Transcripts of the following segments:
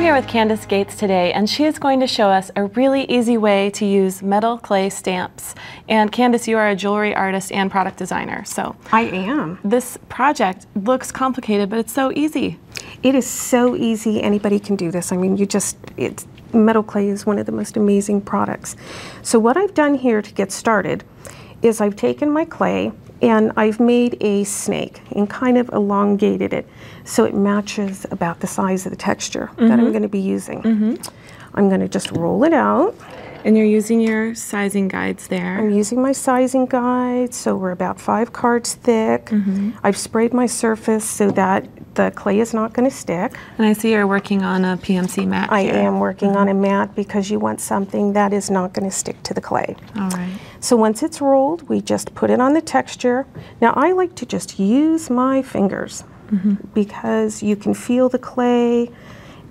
here with Candace Gates today, and she is going to show us a really easy way to use metal clay stamps. And Candace, you are a jewelry artist and product designer, so I am. This project looks complicated, but it's so easy. It is so easy. Anybody can do this. I mean, metal clay is one of the most amazing products. So what I've done here to get started is I've taken my clay and I've made a snake and kind of elongated it so it matches about the size of the texture that I'm going to be using. I'm going to just roll it out. And you're using your sizing guides there. I'm using my sizing guide, so we're about 5 cards thick. I've sprayed my surface so that the clay is not going to stick. And I see you're working on a PMC mat I here. am working on a mat because you want something that is not going to stick to the clay. All right. So once it's rolled, we just put it on the texture. Now I like to just use my fingers because you can feel the clay.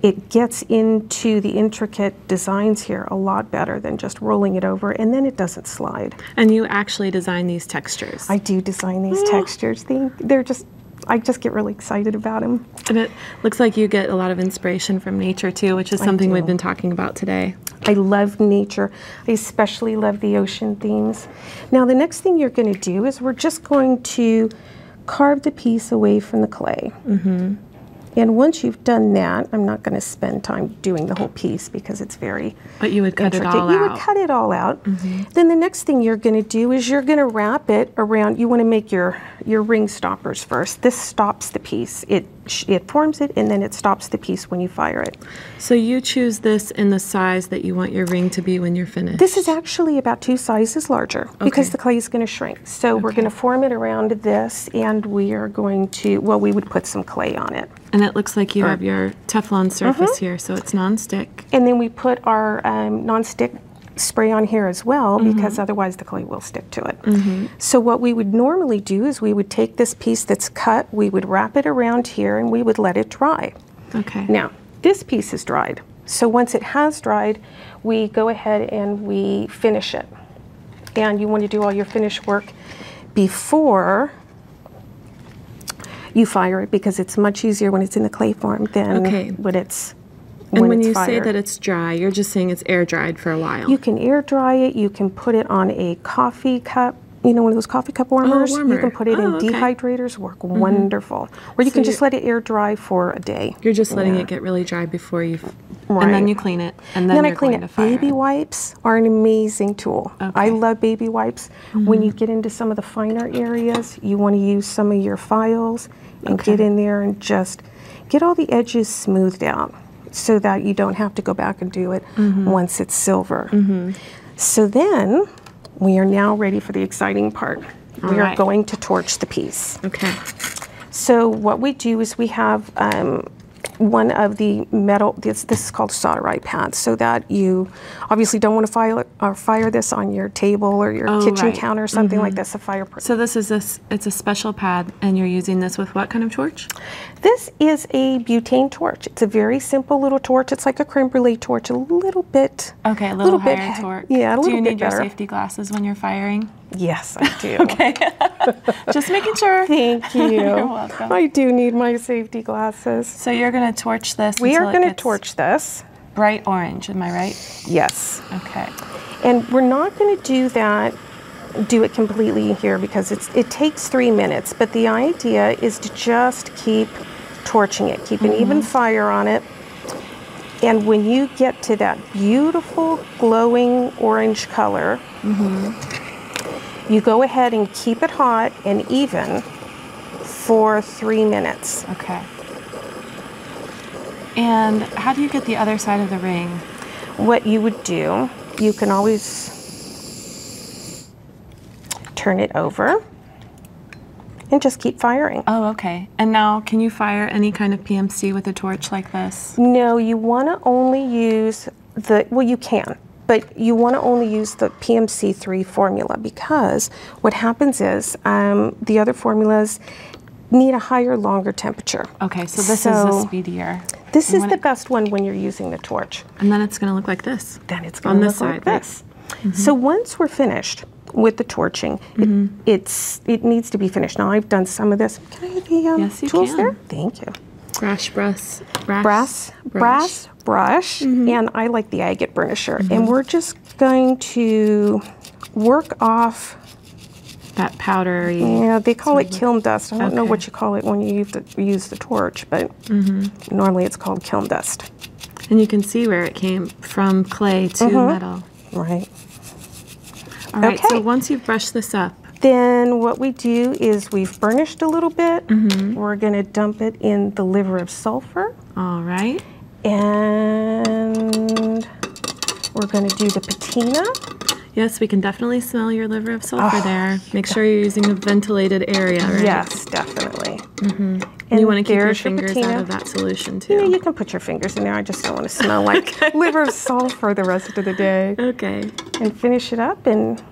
It gets into the intricate designs here a lot better than just rolling it over, and then it doesn't slide. And you actually design these textures. I do design these textures. They're just, I just get really excited about them. And it looks like you get a lot of inspiration from nature too, which is something we've been talking about today. I love nature. I especially love the ocean themes. Now the next thing you're going to do is we're just going to carve the piece away from the clay. And once you've done that, I'm not going to spend time doing the whole piece because it's very But you would cut intricate. it all out. You would cut it all out. Then the next thing you're going to do is you're going to wrap it around. You want to make your ring stoppers first. This stops the piece. It forms it, and then it stops the piece when you fire it. So you choose this in the size that you want your ring to be when you're finished? This is actually about 2 sizes larger because the clay is going to shrink. So we're going to form it around this, and we are going to, well, we would put some clay on it. And it looks like you have your Teflon surface here, so it's non-stick. And then we put our non-stick spray on here as well because otherwise the clay will stick to it. So what we would normally do is we would take this piece that's cut, we would wrap it around here, and we would let it dry. Okay. Now, this piece is dried. So once it has dried, we go ahead and we finish it. And you want to do all your finish work before you fire it because it's much easier when it's in the clay form than when it's And when you fired. say that it's dry, you're just saying it's air dried for a while. You can air dry it. You can put it on a coffee cup, you know, one of those coffee cup warmers. You can put it in dehydrators, work wonderful. Or you can just let it air dry for a day. You're just letting it get really dry before you, and then you clean it, and then I you're clean going it. to fire Baby wipes are an amazing tool. I love baby wipes. When you get into some of the finer areas, you want to use some of your files and get in there and just get all the edges smoothed out so that you don't have to go back and do it once it's silver. So then we are now ready for the exciting part. We are going to torch the piece. Okay. So what we do is we have one of the metal, this is called solderite pads, so that you obviously don't want to fire this on your table or your kitchen counter or something like this, a fireproof. So this is it's a special pad, and you're using this with what kind of torch? This is a butane torch. It's a very simple little torch. It's like a creme brulee torch, a little bit. Okay, a little higher torque. Yeah, a little bit better. Do you need your safety glasses when you're firing? Yes, I do. Okay. Just making sure. Thank you. You're welcome. I do need my safety glasses. So you're going to torch this. We are going to torch this. Bright orange, am I right? Yes. Okay. And we're not going to do it completely here because it takes 3 minutes, but the idea is to just keep torching it, keep an even fire on it. And when you get to that beautiful glowing orange color, you go ahead and keep it hot and even for 3 minutes. Okay. And how do you get the other side of the ring? What you would do, you can always turn it over and just keep firing. Oh, okay. And now, can you fire any kind of PMC with a torch like this? No, you want to only use well, you can, but you want to only use the PMC3 formula because what happens is the other formulas need a higher, longer temperature. Okay, so this is the speedier. This is the best one when you're using the torch. And then it's going to look like this. Then it's going to look like this. So once we're finished with the torching, it needs to be finished. Now I've done some of this. Can I have the tools there? Thank you. brass brush, and I like the agate burnisher. And we're just going to work off that powdery. Yeah, they call it kiln dust. I don't know what you call it when you use the torch, but normally it's called kiln dust. And you can see where it came from clay to metal. Right. All right, so once you've brushed this up, then what we do is we've burnished a little bit. We're going to dump it in the liver of sulfur. All right. And we're going to do the patina. Yes, we can definitely smell your liver of sulfur there. Make sure you're using a ventilated area, right? Yes, definitely. And you want to keep your fingers out of that solution too. Yeah, you can put your fingers in there. I just don't want to smell like liver of sulfur the rest of the day. Okay. And finish it up, and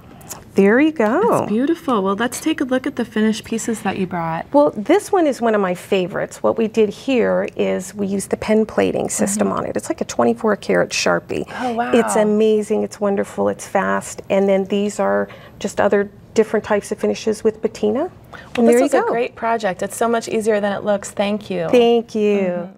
there you go. That's beautiful. Well, let's take a look at the finished pieces that you brought. Well, this one is one of my favorites. What we did here is we used the pen plating system on it. It's like a 24-karat Sharpie. Oh, wow. It's amazing. It's wonderful. It's fast. And then these are just other different types of finishes with patina. Well, this was a great project. It's so much easier than it looks. Thank you. Thank you.